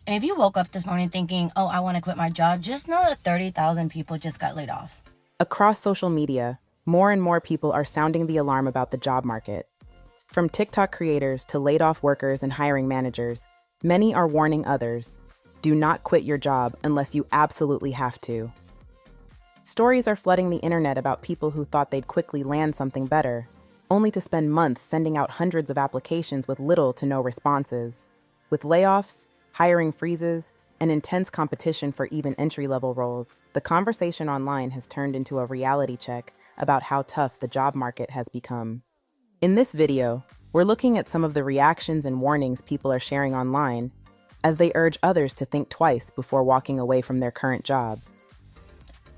And if you woke up this morning thinking, oh, I want to quit my job, just know that 30,000 people just got laid off. Across social media, more and more people are sounding the alarm about the job market. From TikTok creators to laid-off workers and hiring managers, many are warning others, do not quit your job unless you absolutely have to. Stories are flooding the internet about people who thought they'd quickly land something better, only to spend months sending out hundreds of applications with little to no responses. With layoffs, hiring freezes, and intense competition for even entry-level roles, the conversation online has turned into a reality check about how tough the job market has become. In this video, we're looking at some of the reactions and warnings people are sharing online as they urge others to think twice before walking away from their current job.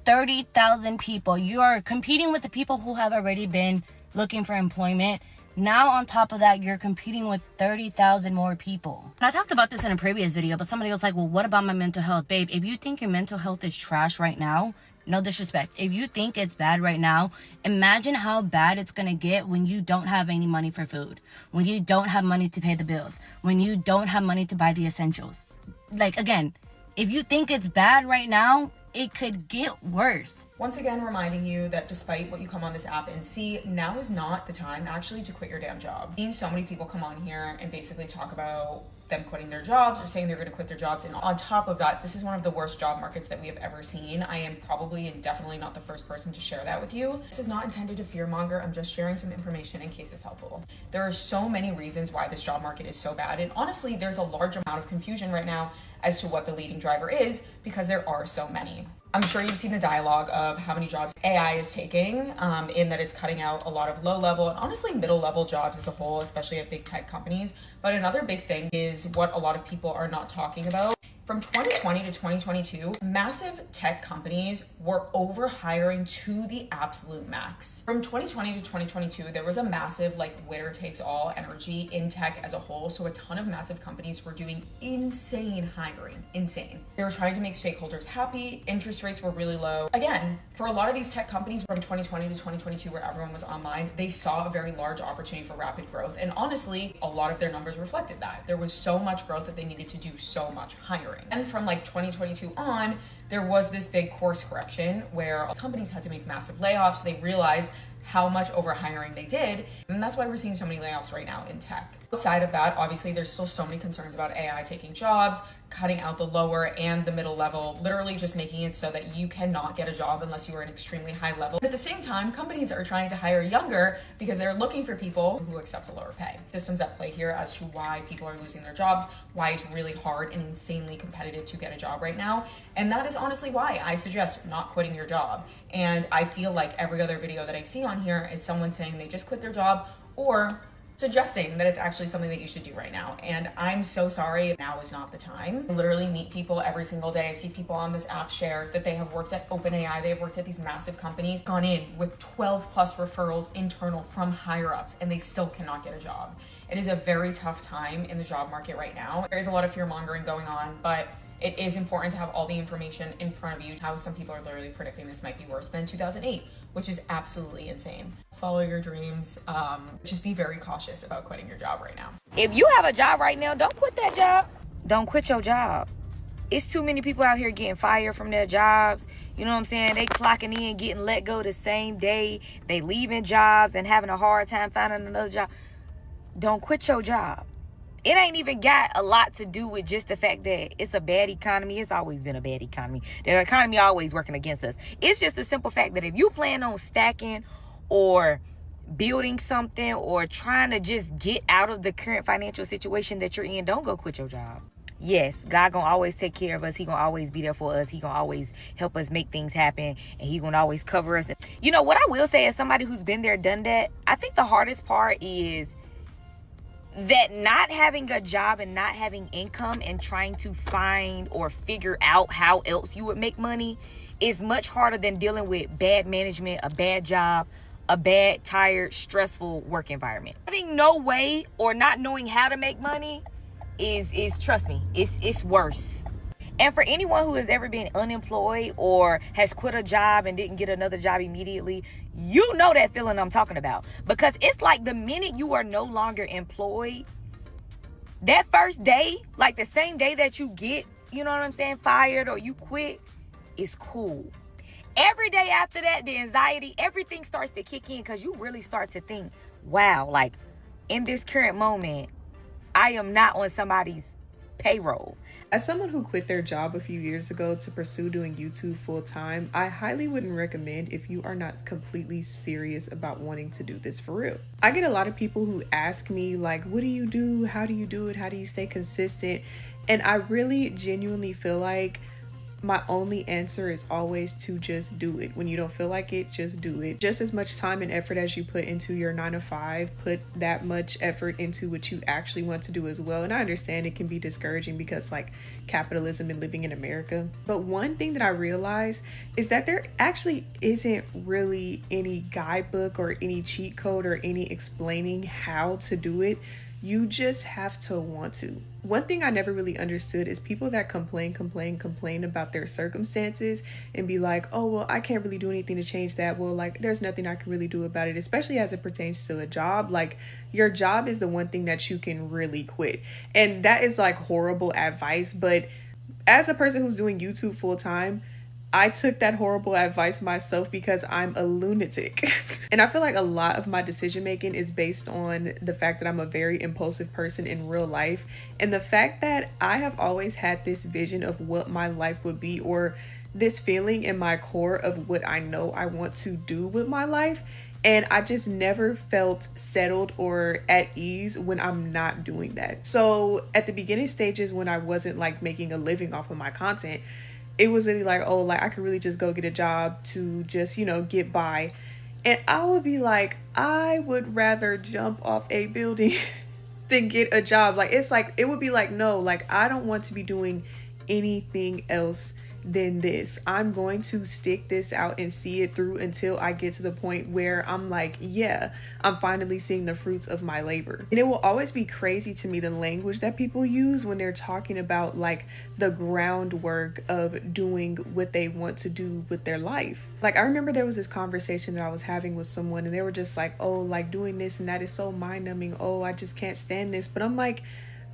30,000 people. You are competing with the people who have already been looking for employment. Now, on top of that, you're competing with 30,000 more people. And I talked about this in a previous video, but somebody was like, well, what about my mental health? Babe, if you think your mental health is trash right now, no disrespect, if you think it's bad right now, imagine how bad it's going to get when you don't have any money for food, when you don't have money to pay the bills, when you don't have money to buy the essentials. Like, again, if you think it's bad right now, it could get worse. Once again, reminding you that despite what you come on this app and see, now is not the time actually to quit your damn job. I've seen so many people come on here and basically talk about them quitting their jobs or saying they're going to quit their jobs. And on top of that, this is one of the worst job markets that we have ever seen. I am probably and definitely not the first person to share that with you. This is not intended to fearmonger. I'm just sharing some information in case it's helpful. There are so many reasons why this job market is so bad. And honestly, there's a large amount of confusion right now as to what the leading driver is because there are so many. I'm sure you've seen the dialogue of how many jobs AI is taking, in that it's cutting out a lot of low-level and honestly middle-level jobs as a whole, especially at big tech companies. But another big thing is what a lot of people are not talking about. From 2020 to 2022, massive tech companies were overhiring to the absolute max. From 2020 to 2022, there was a massive winner takes all energy in tech as a whole. So a ton of massive companies were doing insane hiring, insane. They were trying to make stakeholders happy. Interest rates were really low. Again, for a lot of these tech companies from 2020 to 2022, where everyone was online, they saw a very large opportunity for rapid growth. And honestly, a lot of their numbers reflected that. There was so much growth that they needed to do so much hiring. And from 2022 on, there was this big course correction where companies had to make massive layoffs. They realized how much overhiring they did. And that's why we're seeing so many layoffs right now in tech. Outside of that, obviously, there's still so many concerns about AI taking jobs, cutting out the lower and the middle level, literally just making it so that you cannot get a job unless you are an extremely high level. At the same time, companies are trying to hire younger because they're looking for people who accept a lower pay. Systems at play here as to why people are losing their jobs, why it's really hard and insanely competitive to get a job right now. And that is honestly why I suggest not quitting your job. And I feel like every other video that I see on here is someone saying they just quit their job or suggesting that it's actually something that you should do right now. And I'm so sorry, now is not the time. I literally meet people every single day. I see people on this app share that they have worked at OpenAI, they have worked at these massive companies, gone in with 12 plus referrals internal from higher ups, and they still cannot get a job. It is a very tough time in the job market right now. There is a lot of fear mongering going on, but it is important to have all the information in front of you. How some people are literally predicting this might be worse than 2008, which is absolutely insane. Follow your dreams. Just be very cautious about quitting your job right now. If you have a job right now, don't quit that job. Don't quit your job. It's too many people out here getting fired from their jobs. You know what I'm saying? They clocking in, getting let go the same day. They leaving jobs and having a hard time finding another job. Don't quit your job. It ain't even got a lot to do with just the fact that it's a bad economy. It's always been a bad economy. The economy always working against us. It's just a simple fact that if you plan on stacking or building something or trying to just get out of the current financial situation that you're in, don't go quit your job. Yes, God gonna always take care of us. He gonna always be there for us. He gonna always help us make things happen, and he gonna always cover us. You know what I will say, as somebody who's been there, done that, I think the hardest part is that not having a job and not having income and trying to find or figure out how else you would make money is much harder than dealing with bad management, a bad job, a bad, tired, stressful work environment. Having no way or not knowing how to make money is trust me, it's worse. And for anyone who has ever been unemployed or has quit a job and didn't get another job immediately, you know that feeling I'm talking about. Because it's like the minute you are no longer employed, That first day, like the same day that you get, you know what I'm saying, fired or you quit, is cool. Every day after that, the anxiety, everything starts to kick in because you really start to think, wow, like in this current moment, I am not on somebody's payroll. As someone who quit their job a few years ago to pursue doing YouTube full time, I highly wouldn't recommend if you are not completely serious about wanting to do this for real. I get a lot of people who ask me like, what do you do? How do you do it? How do you stay consistent? And I really genuinely feel like my only answer is always to just do it. When you don't feel like it, just do it. Just as much time and effort as you put into your 9-to-5, put that much effort into what you actually want to do as well. And I understand it can be discouraging because like capitalism and living in America. But one thing that I realized is that there actually isn't really any guidebook or any cheat code or any explaining how to do it. You just have to want to. One thing I never really understood is people that complain about their circumstances and be like, oh, well, I can't really do anything to change that. Well, like, there's nothing I can really do about it, especially as it pertains to a job. Like, your job is the one thing that you can really quit. And that is like horrible advice. But as a person who's doing YouTube full time, I took that horrible advice myself because I'm a lunatic. And I feel like a lot of my decision making is based on the fact that I'm a very impulsive person in real life. And the fact that I have always had this vision of what my life would be, or this feeling in my core of what I know I want to do with my life. And I just never felt settled or at ease when I'm not doing that. So at the beginning stages, when I wasn't like making a living off of my content, it was really like, oh, like I could really just go get a job to just, you know, get by. And I would be like, I would rather jump off a building than get a job. Like, it's like, it would be like, no, like I don't want to be doing anything else than this. I'm going to stick this out and see it through until I get to the point where I'm like, yeah, I'm finally seeing the fruits of my labor. And it will always be crazy to me the language that people use when they're talking about like the groundwork of doing what they want to do with their life. Like, I remember there was this conversation that I was having with someone and they were just like, oh, like doing this and that is so mind-numbing. Oh, I just can't stand this. But I'm like,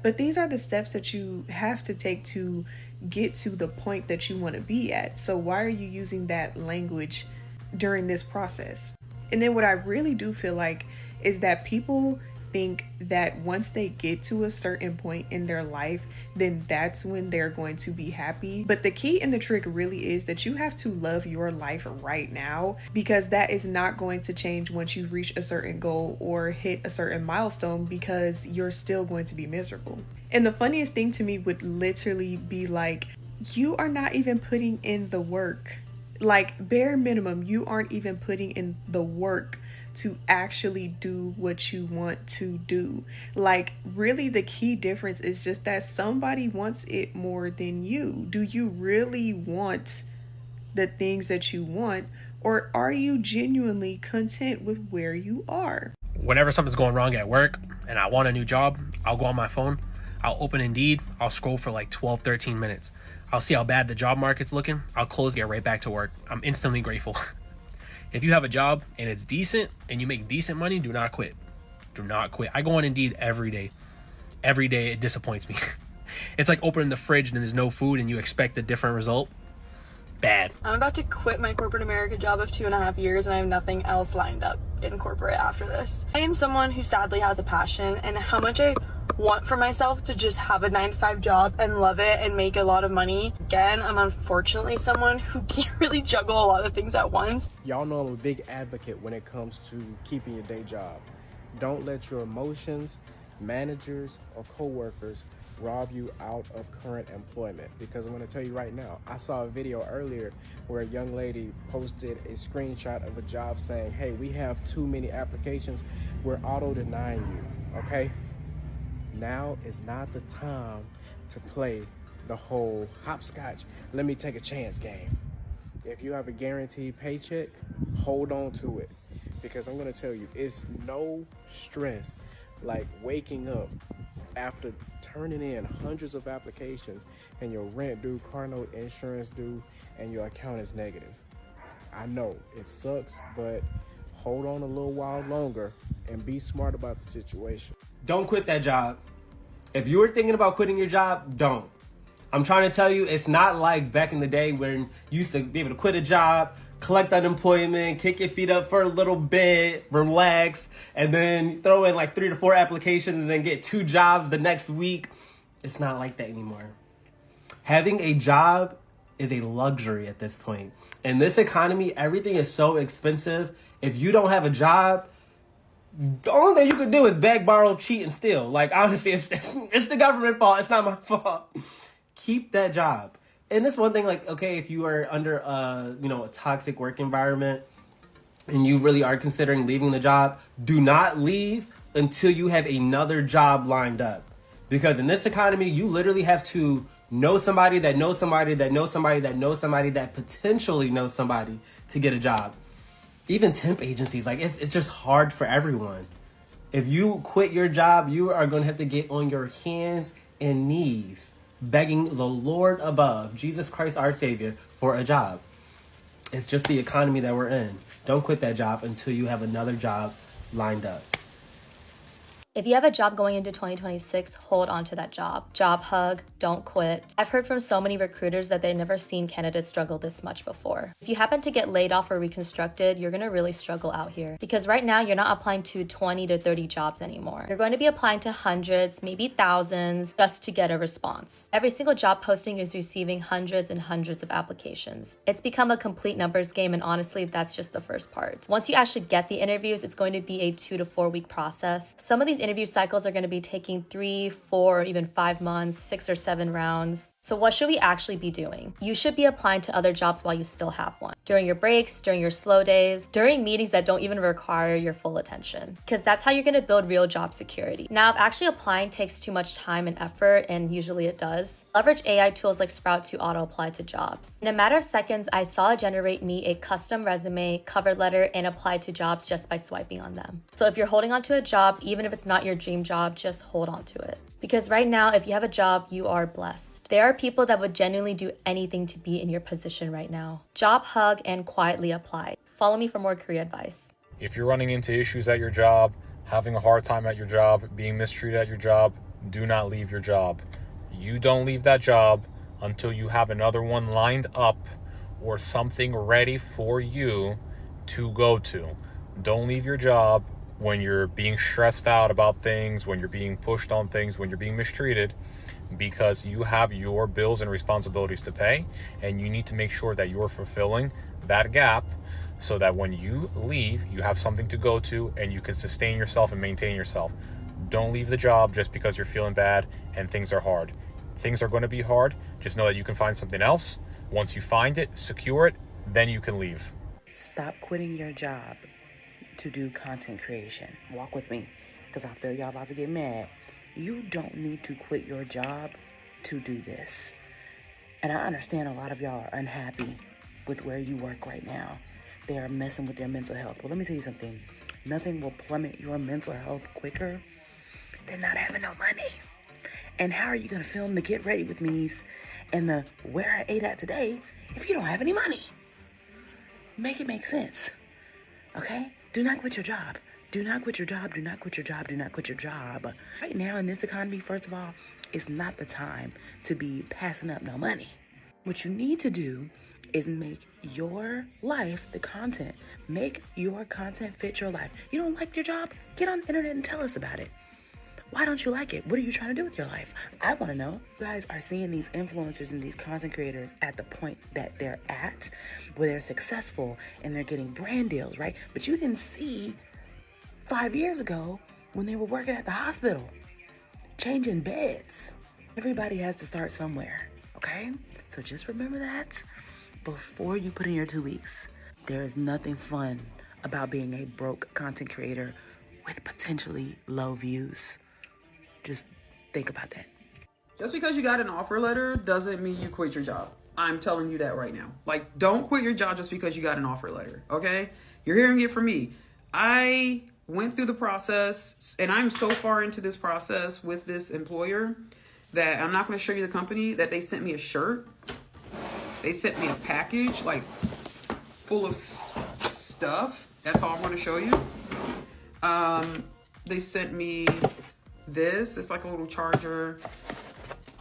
but these are the steps that you have to take to get to the point that you want to be at. So why are you using that language during this process? And then what I really do feel like is that people think that once they get to a certain point in their life, then that's when they're going to be happy. But the key and the trick really is that you have to love your life right now, because that is not going to change once you reach a certain goal or hit a certain milestone, because you're still going to be miserable. And the funniest thing to me would literally be like, you are not even putting in the work. Like, bare minimum, you aren't even putting in the work to actually do what you want to do. Like, really the key difference is just that somebody wants it more than you. Do you really want the things that you want, or are you genuinely content with where you are? Whenever something's going wrong at work and I want a new job, I'll go on my phone, I'll open Indeed, I'll scroll for like 12-13 minutes. I'll see how bad the job market's looking, I'll close, get right back to work. I'm instantly grateful. If you have a job and it's decent and you make decent money, do not quit. Do not quit. I go on Indeed every day. Every day it disappoints me. It's like opening the fridge and there's no food and you expect a different result. Bad. I'm about to quit my corporate America job of 2.5 years and I have nothing else lined up in corporate after this. I am someone who sadly has a passion, and how much I want for myself to just have a 9-to-5 job and love it and make a lot of money. Again, I'm unfortunately someone who can't really juggle a lot of things at once. Y'all know I'm a big advocate when it comes to keeping your day job. Don't let your emotions, managers, or co-workers rob you out of current employment. Because I'm going to tell you right now, I saw a video earlier where a young lady posted a screenshot of a job saying, hey, we have too many applications, we're auto-denying you, okay? Now is not the time to play the whole hopscotch, let me take a chance game. If you have a guaranteed paycheck, hold on to it. Because I'm going to tell you, it's no stress like waking up after turning in hundreds of applications and your rent due, car note, insurance due, and your account is negative. I know it sucks, but hold on a little while longer and be smart about the situation. Don't quit that job. If you were thinking about quitting your job, don't. I'm trying to tell you, it's not like back in the day when you used to be able to quit a job, collect unemployment, kick your feet up for a little bit, relax, and then throw in like 3 to 4 applications and then get 2 jobs the next week. It's not like that anymore. Having a job is a luxury at this point. In this economy, everything is so expensive. If you don't have a job, the only thing you can do is beg, borrow, cheat, and steal. Like, honestly, it's the government fault. It's not my fault. Keep that job. And this one thing, like, okay, if you are under a toxic work environment and you really are considering leaving the job, do not leave until you have another job lined up. Because in this economy, you literally have to know somebody that knows somebody that knows somebody that knows somebody that potentially knows somebody to get a job. Even temp agencies, like, it's just hard for everyone. If you quit your job, you are going to have to get on your hands and knees begging the Lord above, Jesus Christ our Savior, for a job. It's just the economy that we're in. Don't quit that job until you have another job lined up. If you have a job going into 2026, hold on to that job. Job hug, don't quit. I've heard from so many recruiters that they've never seen candidates struggle this much before. If you happen to get laid off or reconstructed, you're gonna really struggle out here. Because right now, you're not applying to 20 to 30 jobs anymore. You're going to be applying to hundreds, maybe thousands, just to get a response. Every single job posting is receiving hundreds and hundreds of applications. It's become a complete numbers game, and honestly, that's just the first part. Once you actually get the interviews, it's going to be a 2 to 4 week process. Some of these interview cycles are going to be taking 3, 4, even 5 months, 6 or 7 rounds. So what should we actually be doing? You should be applying to other jobs while you still have one. During your breaks, during your slow days, during meetings that don't even require your full attention. Because that's how you're going to build real job security. Now, if actually applying takes too much time and effort, and usually it does, leverage AI tools like Sprout to auto-apply to jobs. In a matter of seconds, I saw it generate me a custom resume, cover letter, and apply to jobs just by swiping on them. So if you're holding on to a job, even if it's not your dream job, just hold on to it. Because right now, if you have a job, you are blessed. There are people that would genuinely do anything to be in your position right now. Job hug and quietly apply. Follow me for more career advice. If you're running into issues at your job, having a hard time at your job, being mistreated at your job, do not leave your job. You don't leave that job until you have another one lined up or something ready for you to go to. Don't leave your job when you're being stressed out about things, when you're being pushed on things, when you're being mistreated, because you have your bills and responsibilities to pay, and you need to make sure that you're fulfilling that gap so that when you leave, you have something to go to and you can sustain yourself and maintain yourself. Don't leave the job just because you're feeling bad and things are hard. Things are going to be hard. Just know that you can find something else. Once you find it, secure it, then you can leave. Stop quitting your job to do content creation. Walk with me, because I feel y'all about to get mad. You don't need to quit your job to do this. And I understand a lot of y'all are unhappy with where you work right now. They are messing with their mental health. Well, let me tell you something. Nothing will plummet your mental health quicker than not having no money. And how are you going to film the get ready with me's and the where I ate at today if you don't have any money? Make it make sense. Okay? Do not quit your job. Do not quit your job. Do not quit your job. Do not quit your job. Right now in this economy, first of all, it's not the time to be passing up no money. What you need to do is make your life the content. Make your content fit your life. You don't like your job? Get on the internet and tell us about it. Why don't you like it? What are you trying to do with your life? I want to know. You guys are seeing these influencers and these content creators at the point that they're at, where they're successful and they're getting brand deals, right? But you didn't see 5 years ago when they were working at the hospital, changing beds. Everybody has to start somewhere, okay? So just remember that before you put in your 2 weeks. There is nothing fun about being a broke content creator with potentially low views. Just think about that. Just because you got an offer letter doesn't mean you quit your job. I'm telling you that right now. Like, don't quit your job just because you got an offer letter, okay? You're hearing it from me. I went through the process, and I'm so far into this process with this employer that I'm not going to show you the company, that they sent me a shirt. They sent me a package, like, full of stuff. That's all I'm going to show you. They sent me this. It's like a little charger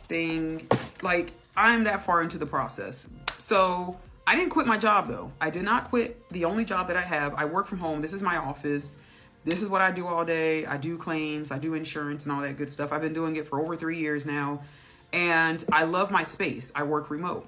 thing. Like, I'm that far into the process. So I didn't quit my job though. I did not quit the only job that I have. I work from home. This is my office. This is what I do all day. I do claims, I do insurance and all that good stuff. I've been doing it for over 3 years now. And I love my space. I work remote.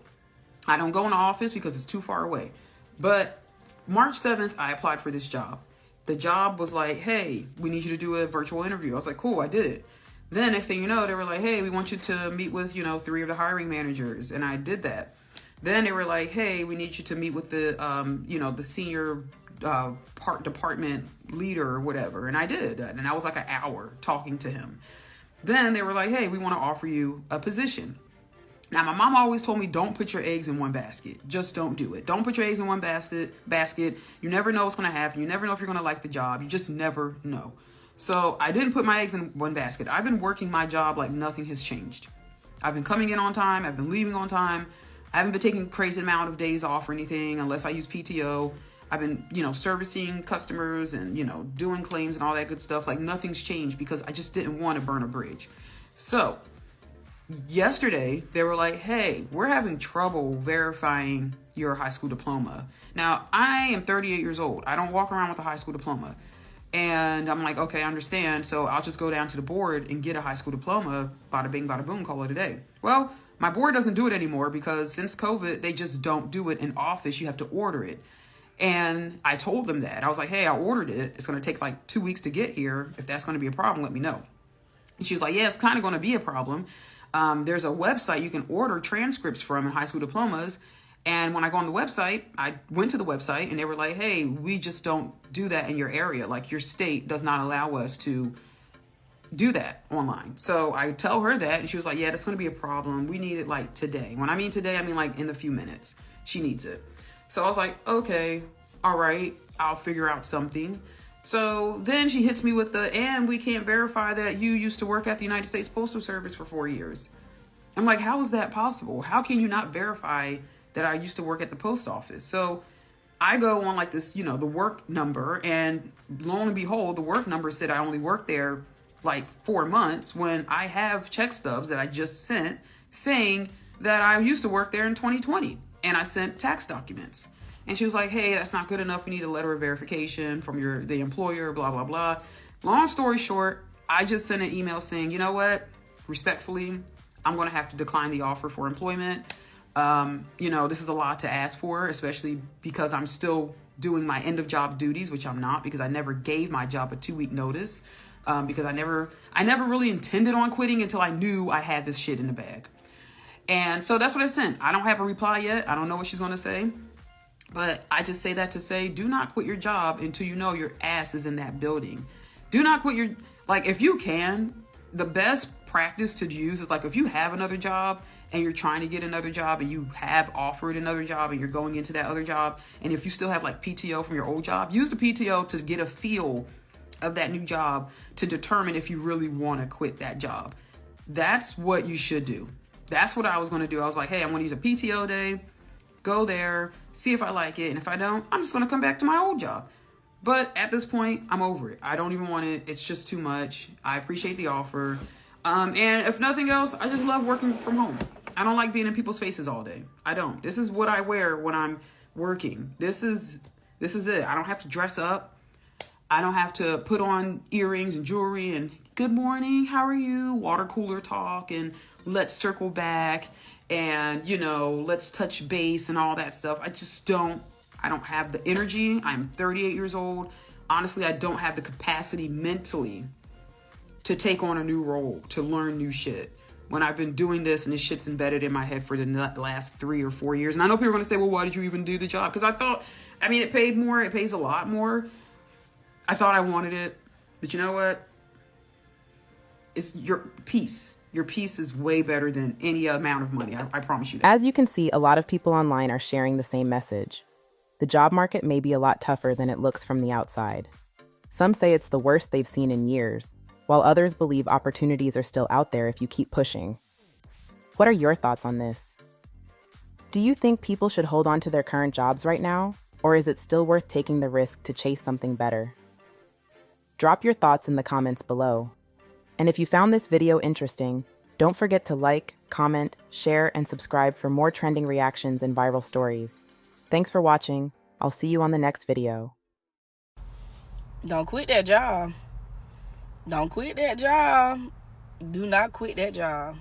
I don't go in the office because it's too far away. But March 7th, I applied for this job. The job was like, hey, we need you to do a virtual interview. I was like, cool, I did it. Then next thing you know, they were like, hey, we want you to meet with, 3 of the hiring managers. And I did that. Then they were like, hey, we need you to meet with the, the senior department leader or whatever. And I did. And I was like an hour talking to him. Then they were like, hey, we want to offer you a position. Now, my mom always told me, don't put your eggs in one basket. Just don't do it. Don't put your eggs in one basket. You never know what's going to happen. You never know if you're going to like the job. You just never know. So I didn't put my eggs in one basket. I've been working my job like nothing has changed. I've been coming in on time. I've been leaving on time. I haven't been taking a crazy amount of days off or anything unless I use PTO. I've been, servicing customers and, doing claims and all that good stuff. Like nothing's changed because I just didn't want to burn a bridge. So yesterday they were like, hey, we're having trouble verifying your high school diploma. Now, I am 38 years old. I don't walk around with a high school diploma. And I'm like, okay, I understand. So I'll just go down to the board and get a high school diploma. Bada bing, bada boom, call it a day. Well, my board doesn't do it anymore because since COVID, they just don't do it in office. You have to order it. And I told them that. I was like, hey, I ordered it. It's going to take like 2 weeks to get here. If that's going to be a problem, let me know. And she was like, yeah, it's kind of going to be a problem. There's a website you can order transcripts from in high school diplomas. And when I go on the website, I went to the website and they were like, hey, we just don't do that in your area. Like your state does not allow us to do that online. So I tell her that and she was like, yeah, that's going to be a problem. We need it like today. When I mean today, I mean like in a few minutes. She needs it. So I was like, okay, all right, I'll figure out something. So then she hits me with and we can't verify that you used to work at the United States Postal Service for 4 years. I'm like, how is that possible? How can you not verify that I used to work at the post office? So I go on like this, the work number, and lo and behold, the work number said I only worked there like 4 months when I have check stubs that I just sent saying that I used to work there in 2020. And I sent tax documents. And she was like, hey, that's not good enough. We need a letter of verification from the employer, blah, blah, blah. Long story short, I just sent an email saying, you know what? Respectfully, I'm going to have to decline the offer for employment. This is a lot to ask for, especially because I'm still doing my end of job duties, which I'm not because I never gave my job a 2-week notice because I never really intended on quitting until I knew I had this shit in the bag. And so that's what I sent. I don't have a reply yet. I don't know what she's going to say. But I just say that to say, do not quit your job until you know your ass is in that building. Do not quit if you can, the best practice to use is like if you have another job and you're trying to get another job and you have offered another job and you're going into that other job. And if you still have like PTO from your old job, use the PTO to get a feel of that new job to determine if you really want to quit that job. That's what you should do. That's what I was going to do. I was like, hey, I'm going to use a PTO day, go there, see if I like it. And if I don't, I'm just going to come back to my old job. But at this point, I'm over it. I don't even want it. It's just too much. I appreciate the offer. And if nothing else, I just love working from home. I don't like being in people's faces all day. I don't. This is what I wear when I'm working. This is it. I don't have to dress up. I don't have to put on earrings and jewelry and good morning, how are you? Water cooler talk and let's circle back and, let's touch base and all that stuff. I don't have the energy. I'm 38 years old. Honestly, I don't have the capacity mentally to take on a new role, to learn new shit. When I've been doing this and this shit's embedded in my head for the last 3 or 4 years. And I know people are going to say, well, why did you even do the job? Because I thought, it paid more. It pays a lot more. I thought I wanted it. But you know what? It's your peace. Your peace is way better than any amount of money. I promise you that. As you can see, a lot of people online are sharing the same message. The job market may be a lot tougher than it looks from the outside. Some say it's the worst they've seen in years, while others believe opportunities are still out there if you keep pushing. What are your thoughts on this? Do you think people should hold on to their current jobs right now, or is it still worth taking the risk to chase something better? Drop your thoughts in the comments below. And if you found this video interesting, don't forget to like, comment, share, and subscribe for more trending reactions and viral stories. Thanks for watching. I'll see you on the next video. Don't quit that job. Don't quit that job. Do not quit that job.